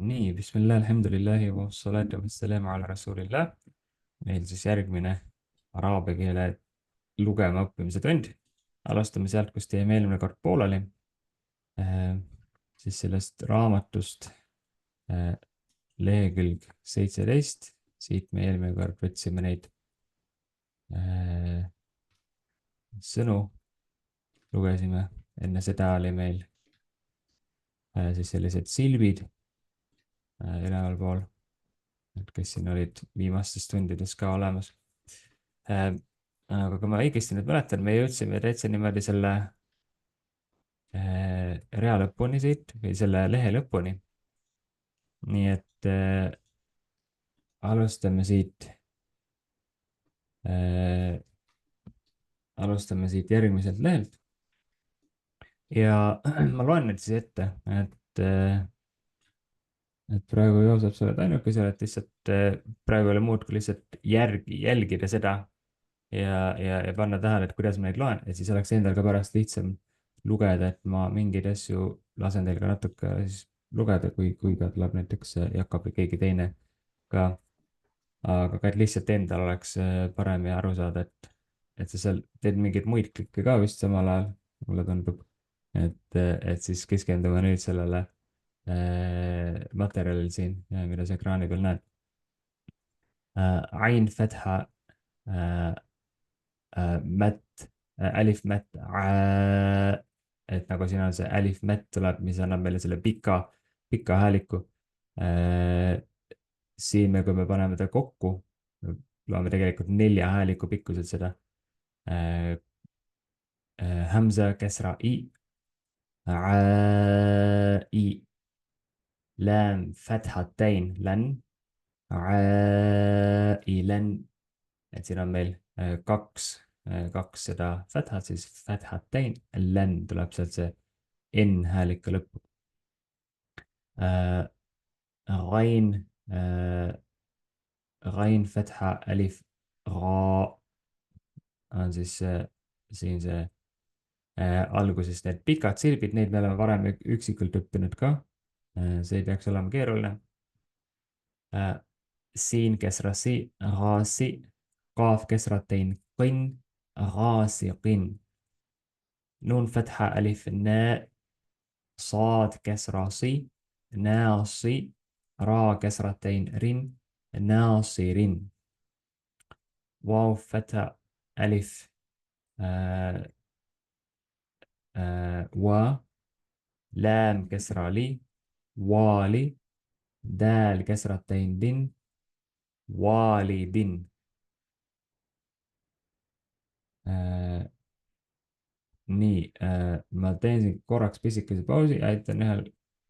nii, bismillah, alhamdulillahi wa salatu wassalamu ala rasulillah. meil siis järgmine araabia keele lugema õppimise tund. alustame sealt, kus teie eelmine kord pooleli. Äh, siis sellest raamatust äh, lehekülg 17. siit me eelmine kord võtsime neid sõnu, lugesime. enne seda oli meil siis sellised silbid ülevalpool, et kes siin olid viimastes tundides ka olemas. Aga kui ma õigesti nüüd mäletan, me jõudsime täitsa niimoodi selle rea lõpuni siit või selle lehe lõpuni. nii et alustame siit, järgmiselt lehelt. ja ma loen nüüd siis ette, et praegu Joosep, sa oled ainuke, sa oled lihtsalt, praegu ei ole muud kui lihtsalt jälgida seda ja panna tähele, et kuidas ma neid loen, et siis oleks endal ka pärast lihtsam lugeda, et ma mingeid asju lasen teil ka natuke siis lugeda, kui ka tuleb näiteks Jakob või keegi teine ka. aga ka, et lihtsalt endal oleks parem ja aru saada, et sa seal teed mingeid muid klikke ka vist samal ajal, mulle tundub. et siis keskendume nüüd sellele materjalil siin, mida sa ekraani peal näed. Ain fetha mätt, alif mätt, et nagu siin on see alif mätt tuleb, mis annab meile selle pika hääliku. siin me, kui me paneme ta kokku, loeme tegelikult 4 hääliku pikkuselt seda. Hamza, kesra, i, i, lam, fathatain, lan, ilan. et siin on meil kaks seda fathat, siis fathatain, lan tuleb sealt see n häälika lõppu. Ghain, ghain, fatha, alif, ra on siis siin see alguses need pikad silbid, neid me oleme varem üksikult õppinud ka. see ei peaks olema keeruline. siin kesrasi, ghaasi, qaaf kesratein, qin, ghaasi, qin. Nun fatha, alif, na, صاد كسرة صي ناصي را كسرتين رن ناصر واو فتح ألف و لام كسرة لي والي دال كسرتين دن والد. nii, ma teen siin korraks pisikese pausi, aitan ühel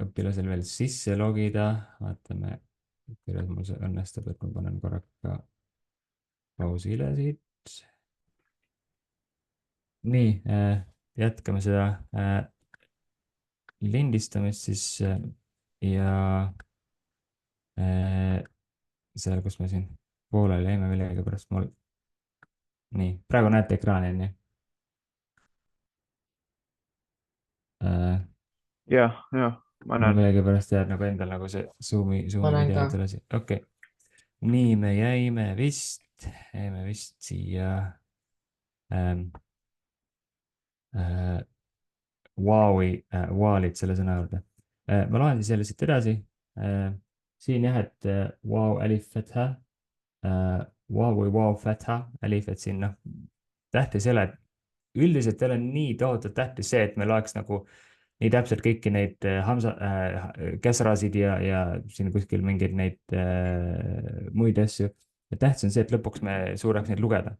õpilasel veel sisse logida. vaatame, kuidas mul see õnnestub, et ma panen korraga pausile siit. nii, jätkame seda lindistamist siis ja seal, kus me siin pooleli jäime millegipärast mul. nii, praegu näete ekraani, on ju? jah, ma mul näen. millegipärast jääb nagu endal nagu see Zoom'i Ma näen video ka. tuli asi. okei. nii, me jäime vist siia Wow'id selle sõna juurde. ma loen siis jälle siit edasi. siin jah, et wow alif fetha, wow või wow fetha alif, et siin noh, tähtis ei ole, üldiselt ei ole nii tohutult tähtis see, et me loeks nagu nii täpselt kõiki neid hamsa käsrasid ja siin kuskil mingeid neid muid asju. tähtis on see, et lõpuks me suudaks neid lugeda.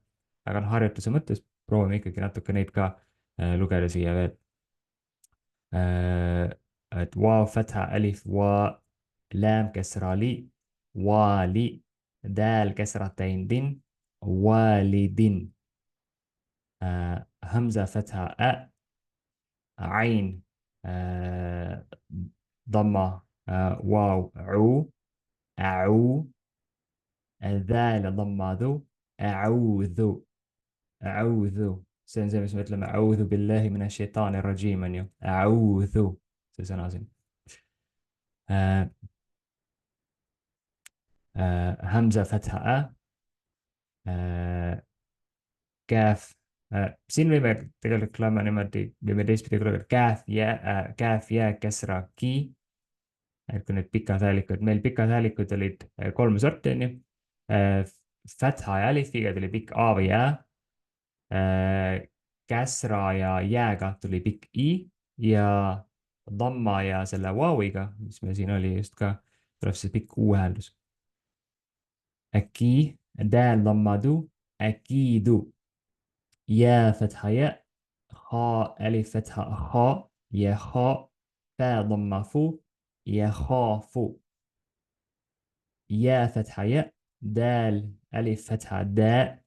aga noh, harjutuse mõttes proovime ikkagi natuke neid ka lugeda siia veel. et waa fatha alif waa laam kesra li waali daal kesratain din walidin. hamza fatha a عين ضمة واو عو أعو ذال ضمة ذو أعوذ زي ما سمعت لما أعوذ بالله من الشيطان الرجيم أعوذ سنازم. همزة فتحة kaaf, siin võime tegelikult klaama niimoodi, võime teistpidi ka lugeda kaaf, jää, käsra, ki. Et kui need pikad häälikud, meil pikad häälikud olid kolm sorti, on ju. Fatha ja alifiga tuli pikk A või Ä. Käsra ja jääga tuli pikk I ja damma ja selle vauiga, mis meil siin oli just ka, tuleb siis pikk U hääldus. Äkki, dääl dammadu, äkidu. يا فتحة ياء خاء ألف فتحة خاء يخاء فاء ضمة فو يخاف يا فتحة ياء دال ألف فتحة داء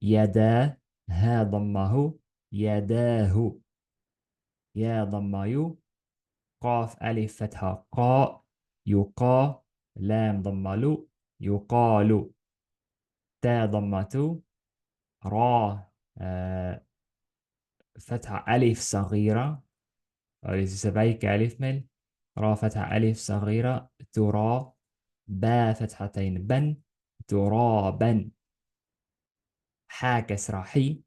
يدا ها ضمه يداه يا ضمة يو قاف ألف فتحة قاء يقا لام ضمة لو يقال تا ضمة را فتحة ألف صغيرة وليس väike ألف meil را فتحة ألف صغيرة ترى با فتحتين بن ترابا حا كسرة حي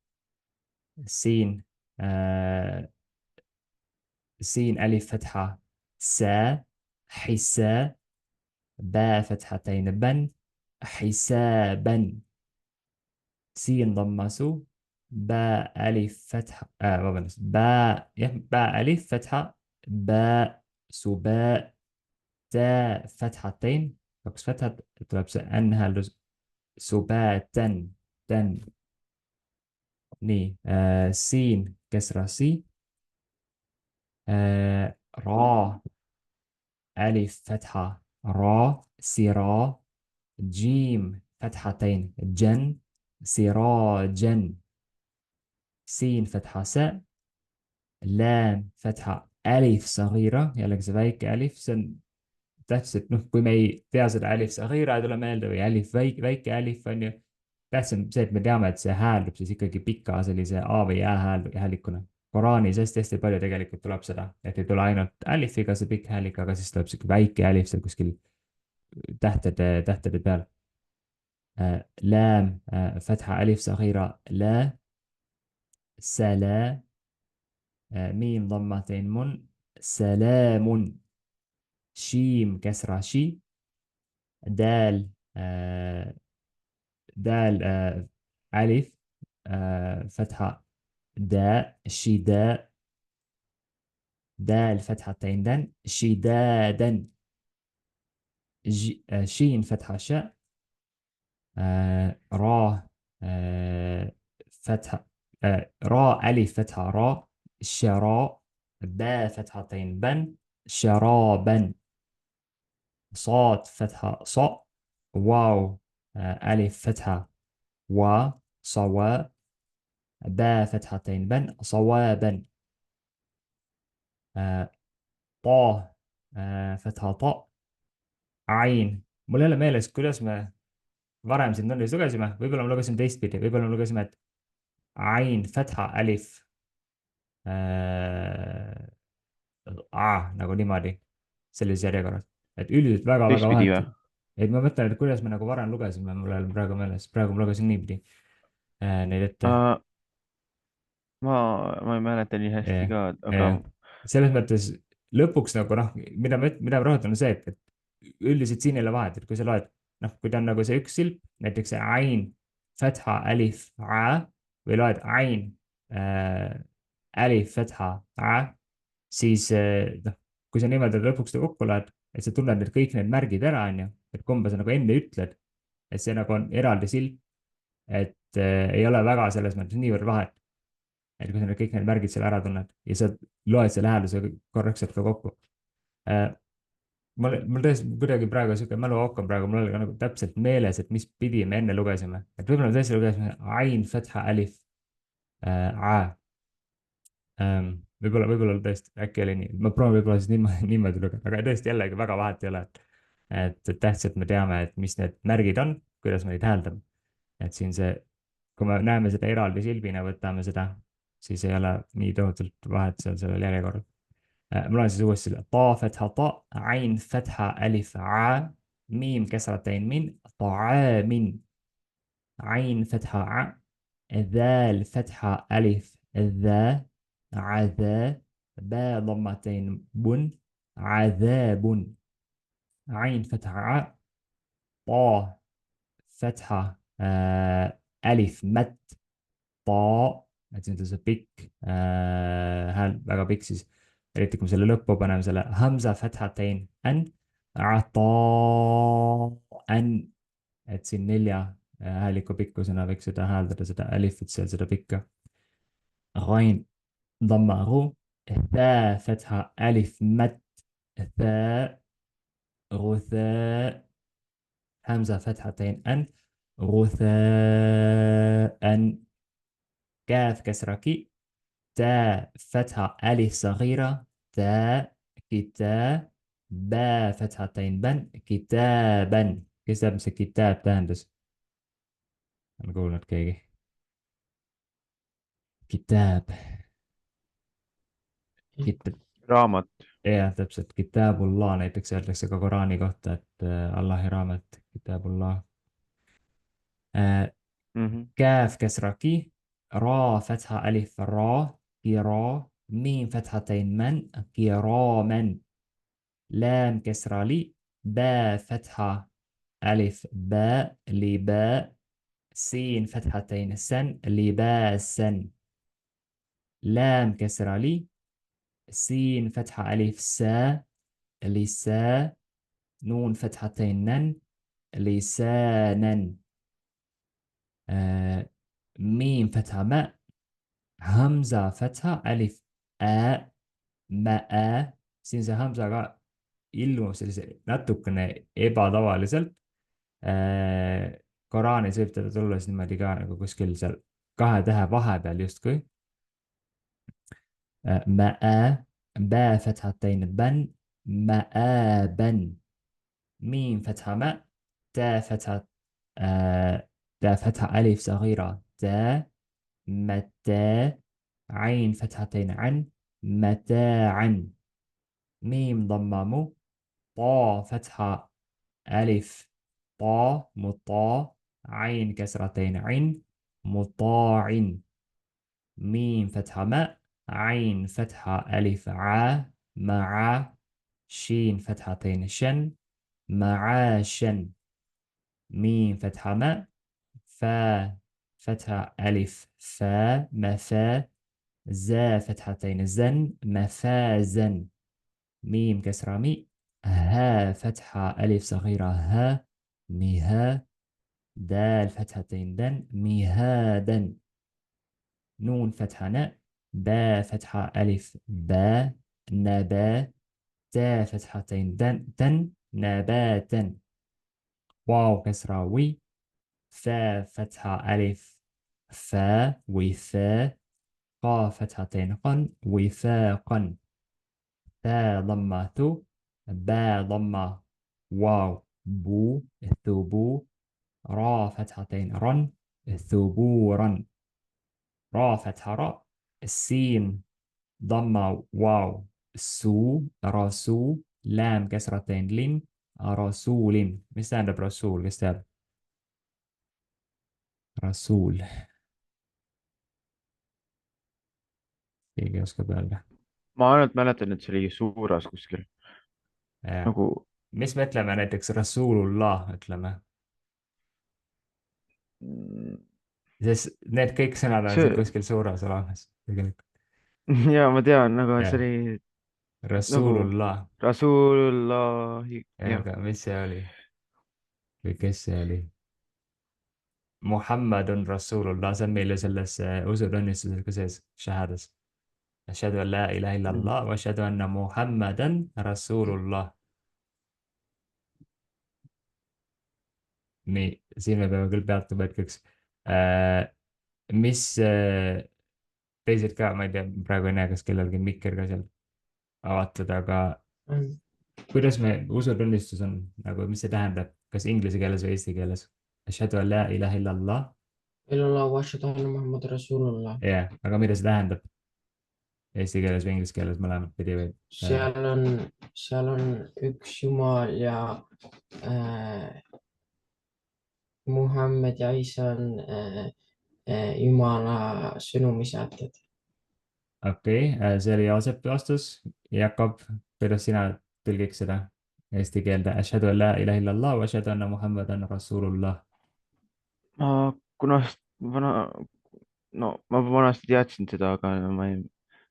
سين سين ألف فتحة سا حسا با فتحتين بن حسابا سين ضمة سو باء ألف فتحة باء ألف فتحة باء سباء تاء فتحتين فوكس فتحة تلبس أنها سباتا تن ني سين كسرة سي را ألف فتحة را سرا جيم فتحتين جن سراجا سين فتحة ساء لام فتحة ألف صغيرة jällegi see väike alif, see on täpselt, kui me ei tea seda alif صغيرة, ei tule meelde või alif väike alif on ju. tähtsam see, et me teame, et see hääldub siis ikkagi pika sellise A või Ä häälikuna. Koraanis hästi-hästi palju tegelikult tuleb seda, et ei tule ainult alifiga see pikk häälik, aga siis tuleb sihuke väike alif seal kuskil tähtede peal. لام فتحة ألف صغيرة لا سلا ميم ضمتين من سلام شيم كسرة شي دال دال ألف فتحة داء شداء دال فتحتين دن شدادا شين فتحة شاء را فتحة را ألف فتحة را شراء با فتحتين بن شرابا صاد فتحة صا واو ألف فتحة و صوا با فتحتين بن صوابا طا فتحة طا عين. mul ei ole meeles, kuidas me varem siin nullis lugesime, võib-olla me lugesime teistpidi, võib-olla me lugesime, et ain, fatha, alif nagu niimoodi, sellises järjekorras. Et üldiselt väga-väga teistpidi vahet. või? Et ma mõtlen, et kuidas me nagu varem lugesime, mul ei ole praegu meeles, praegu ma lugesin niipidi neid ette. ma ei mäleta nii hästi ka, aga selles mõttes lõpuks nagu noh, mida ma rõhutan, on see, et üldiselt siin ei ole vahet, et kui sa loed, noh, kui ta on nagu see üks silp, näiteks see ain, fatha, alif, a või loed ain, alif, fatha, a, siis noh, kui sa niimoodi lõpuks kokku loed, et sa tunned need kõik need märgid ära, on ju, et kumba sa nagu enne ütled, et see nagu on eraldi silp, et ei ole väga selles mõttes niivõrd vahet. Et kui sa kõik need märgid seal ära tunned ja sa loed selle häälduse korrektselt ka kokku. Mul tõesti kuidagi praegu sihuke mäluauk on praegu, mul oli ka nagu täpselt meeles, et mis pidi me enne lugesime. Et võib-olla me tõesti lugesime ain, fatha, alif, a. Võib-olla tõesti, äkki oli nii. Ma proovin võib-olla siis niimoodi lugeda, aga tõesti jällegi väga vahet ei ole. Et tähtsalt me teame, et mis need märgid on, kuidas me neid hääldame. Et siin see, kui me näeme seda eraldi silbina, võtame seda, siis ei ole nii tohutult vahet seal sellel järjekorral. Ma loen siis uuesti selle ta, fatha, ta, ain, fatha, alif, a, ميم كسرتين من طعام. عين فتحة ع. ذال فتحة ألف ذا. عذا. با ضمتين بن. عذاب. عين فتحة ع. طا فتحة ألف مت. طاء. et see on see pikk hääl, väga pikk, siis eriti kui me selle lõppu paneme, selle hamza fathatain an, ataan, et siin nelja hääliku pikkusena võiks seda hääldada, seda alifit seal, seda pikka. Ghain ضمه. ثاء فتحة ألف مد. ثاء. غثاء. همزة فتحتين أن. غثاء. كاف كسرة كي. تاء فتحة ألف صغيرة. تاء. كتاب. باء فتحتين بن. كتابا. كتاب se كتاب tähendas. olen kuulnud keegi. كتاب. raamat. jah, täpselt, Kitabullah näiteks öeldakse ka Koraani kohta, et Allahi raamat, Kitabullah. Mhm. كاف كسرة كي. را فتحة ألف را. كرا. ميم فتحتين من. كراما. لام كسرة لي. با فتحة ألف باء لباء. سين فتحتين سن لباسا. لام كسرة لي. سين فتحة ألف سا. لسا. نون فتحتين نن. لسانا. ميم فتحة ماء. همزة فتحة ألف آ. ماء. siin see hamsaga ilmub sellise natukene ebatavaliselt. Koraanis võib teda tulla siis niimoodi ka nagu kuskil seal kahe tähe vahepeal justkui. ماء. با فتحتين بن. مآبا. ميم فتحة ماء. تا فتحة تا فتحة ألف صغيرة تا. متى. عين فتحتين عن. متاعا. ميم ضمام. طا فتحة ألف طا مطا. عين كسرتين عن. مطاع. ميم فتحة ماء. عين فتحة ألف عا. مع. شين فتحتين شن. معاشا. ميم فتحة ماء. فا فتحة ألف فا. مفا. زا فتحتين زن. مفازا. ميم كسرة مي. ها فتحة ألف صغيرة ها. مها. دال فتحتين دن. مهادا. نون فتحة ناء. با فتحة ألف با. نبا. تا فتحتين دن تن. نباتا. واو كسرة وي. فا فتحة ألف فا. وفا. قا فتحتين قن. وفاقا. تا ضمة ثو. با ضمة واو. بو. ثبو. را فتحتين رن. ثبورا. را فتحة را. السين ضمة واو. سو. رسو. لام كسرتين لين. رسول. mis tähendab rasuul, kes teab? Rasuul. keegi oskab öelda? ma ainult mäletan, et see oli Suuras kuskil nagu mis me ütleme näiteks Rasulullah, ütleme, mm, sest need kõik sõnad on siin see. kuskil suures olemas tegelikult. Ja ma tean, aga see jah, oli nagu Rasulullah. Rasulullahi, jah. aga mis see oli või kes see oli? Muhammadun Rasulullah, see on meil ju selles usutunnistuses ka sees, shahadas. Ashhadu an la ilaha Mm. illallah wa ashhadu anna Muhammadan Rasulullah. nii, siin me peame küll peatuma hetkeks. Mis teised ka, ma ei tea, praegu ei näe, kas kellelgi on mikker ka seal avatud, aga kuidas me, usutunnistus on nagu, mis see tähendab, kas inglise keeles või eesti keeles? Ashhadu an la ilaha illallah. illallah wa ashhadu anna Muhammad Rasulullah. jah, aga mida see tähendab? Eesti keeles või inglise keeles mõlemat pidi või? seal on üks Jumal ja Muhammed ja Isa on Jumala sõnumisaatjad. okei, see oli Joosepi vastus. Jakob, kuidas sina tõlgiks seda eesti keelde? Ashhadu an la ilaha illallah wa ashhadu anna Muhammadan rasulullah. ma kunagi ma vanasti teadsin seda, aga ma ei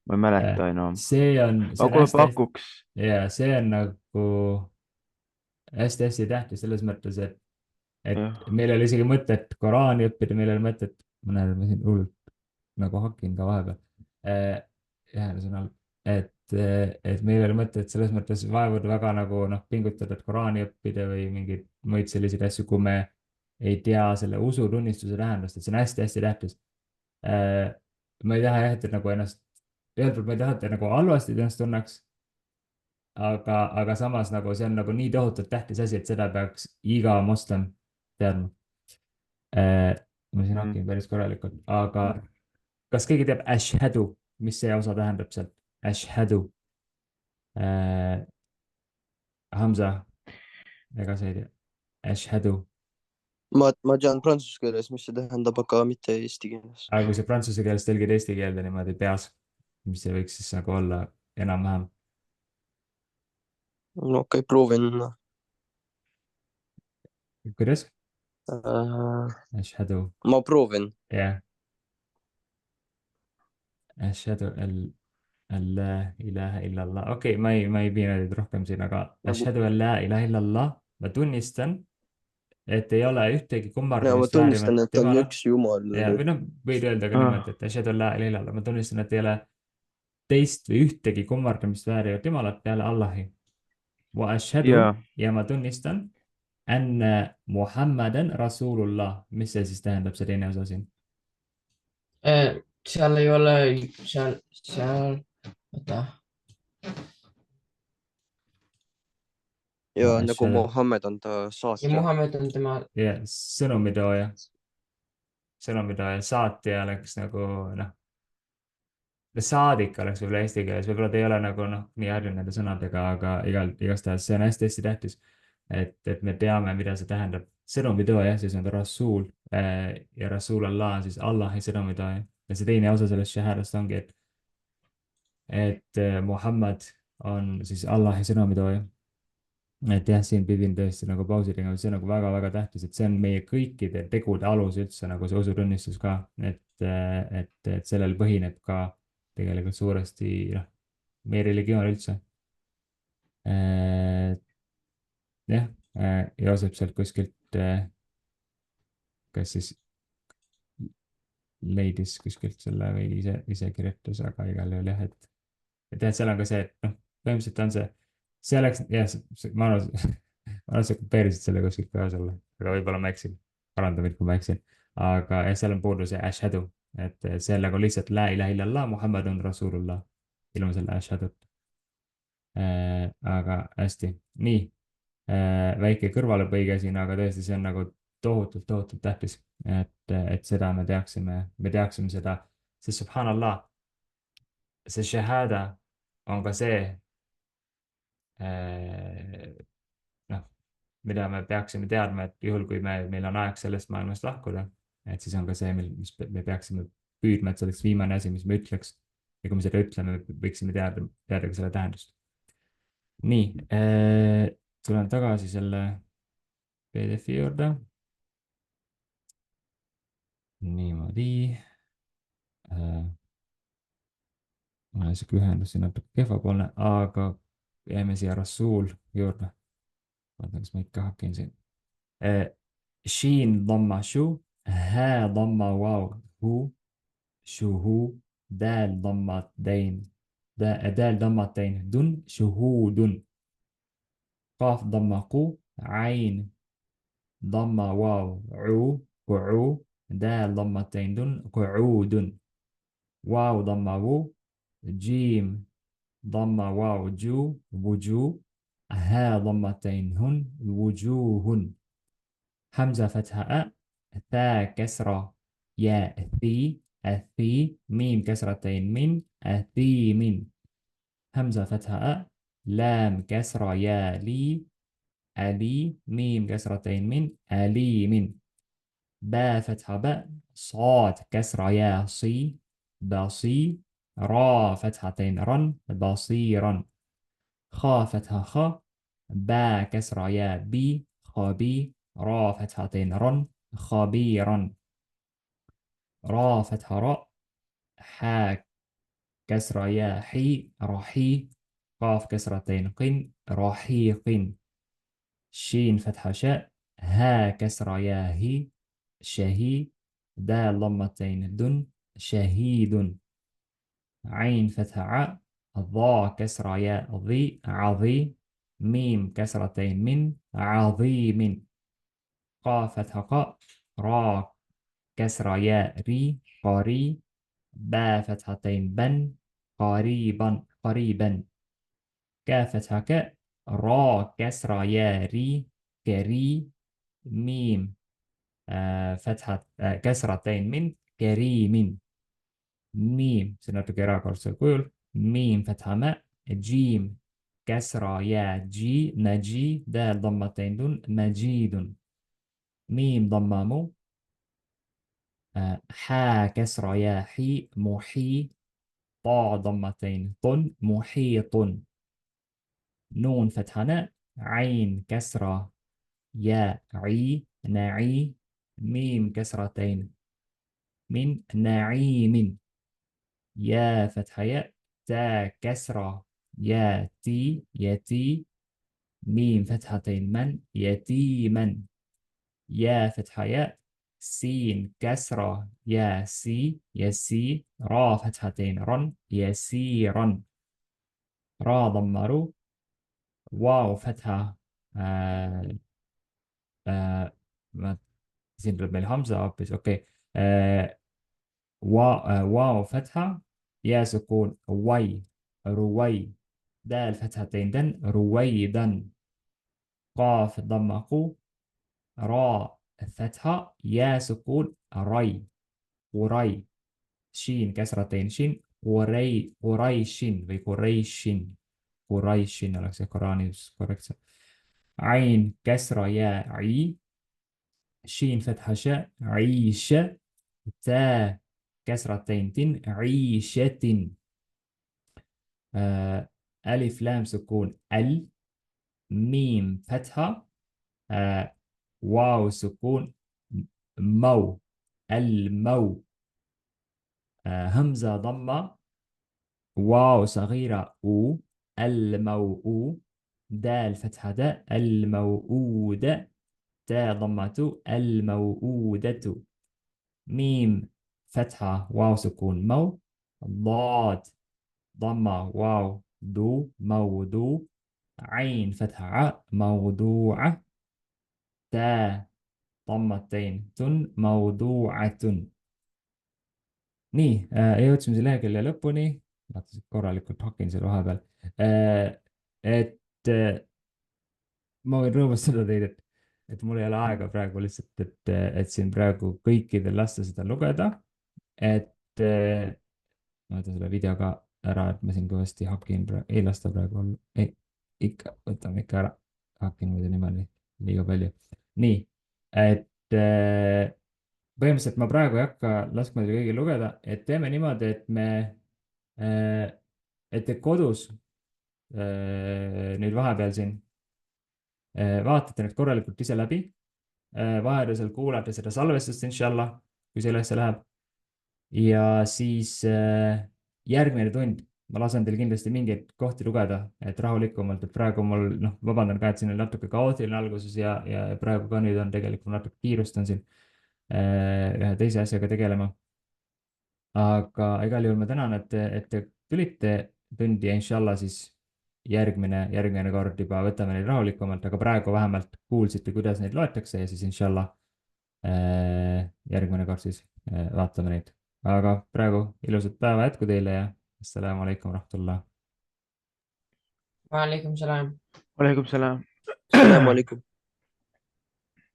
mäleta enam. see on ma kohe pakuks. ja see on nagu hästi-hästi tähtis selles mõttes, et Jah. meil ei ole isegi mõtet Koraani õppida, meil ei ole mõtet, ma näen, et ma siin hullult nagu hakin ka vahepeal. Ühele sõnal, et meil ei ole mõtet selles mõttes vaevuda väga nagu noh, pingutada, et Koraani õppida või mingeid muid selliseid asju, kui me ei tea selle usutunnistuse tähendust, et see on hästi-hästi tähtis. ma ei taha jah, et te nagu ennast, ühelt poolt ma ei taha, et te nagu halvasti ennast tunneks, aga samas nagu see on nagu nii tohutult tähtis asi, et seda peaks iga moslem teadma. ma siin hakin päris korralikult, aga kas keegi teab ashhadu, mis see osa tähendab sealt? Ashhadu. Hamza, ega sa ei tea? Ashhadu. ma tean prantsuse keeles, mis see tähendab, aga mitte eesti keeles. aga kui sa prantsuse keeles tõlgid eesti keelde niimoodi peas, mis see võiks siis nagu olla enam-vähem? no okei, proovin. kuidas? Äh, Ashhadu. ma proovin. jah. Ashhadu an la ilaha illallah. okei, ma ei piina teid rohkem siin, aga ashhadu an la ilaha illallah, ma tunnistan, et ei ole ühtegi ma kummardamist tunnistan, et on Temale. üks Jumal. ja, või noh, võid öelda ka niimoodi, et ashhadu an la ilaha illallah, ma tunnistan, et ei ole teist või ühtegi kummardamist väärivat Jumalat peale Allahi. Wa ashhadu ja ma tunnistan, anna Muhammadan rasulullah. mis see siis tähendab, see teine osa siin? seal ei ole, oota. ja nagu Muhammed on ta ja saatja. Muhammed on tema ja sõnumitooja. sõnumitooja, saatja oleks nagu noh, saadik oleks võib-olla eesti keeles, võib-olla ta ei ole nagu noh, nii harjunud nende sõnadega, aga igastahes see on hästi-hästi tähtis, et me teame, mida see tähendab. sõnumitooja, siis on ta rasuul ja rasuul Allah on siis Allahi sõnumitooja. ja see teine osa sellest šahadast ongi, et Muhammad on siis Allahi sõnumitooja. et jah, siin pidin tõesti nagu pausi tegema, see on nagu väga-väga tähtis, et see on meie kõikide tegude alus üldse nagu see usutunnistus ka, et sellel põhineb ka tegelikult suuresti noh, meie religioon üldse. jah, Joosep sealt kuskilt, kas siis leidis kuskilt selle või ise kirjutas, aga igal juhul jah, et jah, seal on ka see, et noh, põhimõtteliselt on see oleks, jah, ma arvan, sa kopeerisid selle kuskilt ka sulle, aga võib-olla ma eksin, paranda mind, kui ma eksin, aga jah, seal on puudu see ashhadu, et see on nagu lihtsalt la ilaha illallah Muhammadun rasulullah, ilma selle ashhadut. aga hästi, nii, väike kõrvalepõige siin, aga tõesti, see on nagu tohutult tähtis, et seda me teaksime seda, sest subhanallah, see shahada on ka see, noh, mida me peaksime teadma, et juhul, kui meil on aeg sellest maailmast lahkuda, et siis on ka see, mis me peaksime püüdma, et see oleks viimane asi, mis me ütleks. ja kui me seda ütleme, võiksime teada ka selle tähendust. nii, tulen tagasi selle PDF-i juurde. niimoodi. mul on sihuke ühendus siin natuke kehvapoolne, aga jääme siia rasuul juurde. vaatan, kas ma ikka hakin siin. Shiin dhamma shu, ha dhamma waw hu, shuhu, dal dhamma dain, dal dhamma dain dun, shuhudun. Qaf dhamma qu, ain dhamma waw u, qu'u, dal dhamma dain dun, qu'udun. Waw dhamma wu, jim ضمة واو جو وجو ها ضمتين هن وجوه همزة فتحة أ ثا كسرة يا ثي أثي ميم كسرتين من أثي من همزة فتحة أ لام كسرة يا لي ألي ميم كسرتين من أليم با فتحة باء صاد كسرة يا صي بصي را فتحتين رن بصيرا خا فتحة خا با كسرة يا بي خبي را فتحتين رن خبيرا را فتحة راء حا كسرة يا حي رحي قاف كسرتين قن رحيق شين فتحة شاء ها كسرة يا هي شهي دال ضمتين دن شهيد عين فتحة ع ضا كسرة يا ضي عظي ميم كسرتين من عظيم قاف فتحة قاء را كسرة يا ري قري با فتحتين بن قريبا قريبا كاف فتحة ك را كسرة يا ري كري ميم فتحة كسرتين من كريم ميم سنة قراءة كورس الكل ميم فتحة ماء جيم كسرة يا جي نجي دال ضمتين دون مجيد ميم ضمة مو حا كسرة يا حي محي طا ضمتين طن محيط نون فتحة ناء عين كسرة يا عي نعي ميم كسرتين من نعيم يا فتحة ياء تا كسرة يا تي يتي ميم فتحتين من يتيما يا فتحة ياء سين كسرة يا سي يسي را فتحتين رن يسيرا را ضمرو واو فتحة ما زين بالهمزة بس أوكي واو فتحة يا سكون وي روي دال فتحتين دن رويدا قاف ضمة قو را فتحة يا سكون ري وري شين كسرتين شين وري قريشين بقريشين قريشين على قراني كوركت عين كسرة يا عي شين فتحة شاء عيشة تا كسرتين تن عيشة ألف لام سكون ال ميم فتحة واو سكون مو المو همزة ضمة واو صغيرة أو الموؤو دال فتحة دا الموؤودة تا ضمة الموؤودة ميم فتحة واو سكون مو ضاد ضمة واو دو مودو عين فتحة موضوعة تا ضمتين تن موضوعة nii jõudsime lehekülje lõpuni, korralikult hakin seal vahepeal. Et ma võin rõõmustada teid, et mul ei ole aega praegu lihtsalt, et siin praegu kõikidel lasta seda lugeda. Et ma võtan selle video ka ära, et ma siin kõvasti hakin, ei lasta praegu olla. Ikka, võtame ikka ära. Hakin muidu niimoodi liiga palju. Nii, et põhimõtteliselt ma praegu ei hakka laskma teil kõigil lugeda, et teeme niimoodi, et te kodus nüüd vahepeal siin vaatate need korralikult ise läbi, vahepeal kuulate seda salvestust, inshallah, kui sellesse läheb. Ja siis järgmine tund ma lasen teil kindlasti mingeid kohti lugeda, et rahulikumalt, et praegu mul, vabandan ka, et siin on natuke kaootiline alguses ja praegu ka nüüd on tegelikult natuke kiirustan siin ühe teise asjaga tegelema. Aga igal juhul ma tänan, et te tulite tundi ja inshallah siis järgmine kord juba võtame neid rahulikumalt, aga praegu vähemalt kuulsite, kuidas neid loetakse ja siis inshallah järgmine kord siis vaatame neid. Aga praegu ilusat päeva jätku teile ja assalamu alaikum rahmatullah. Waalaikum salam. Walaikum salam. Assalamu alaikum.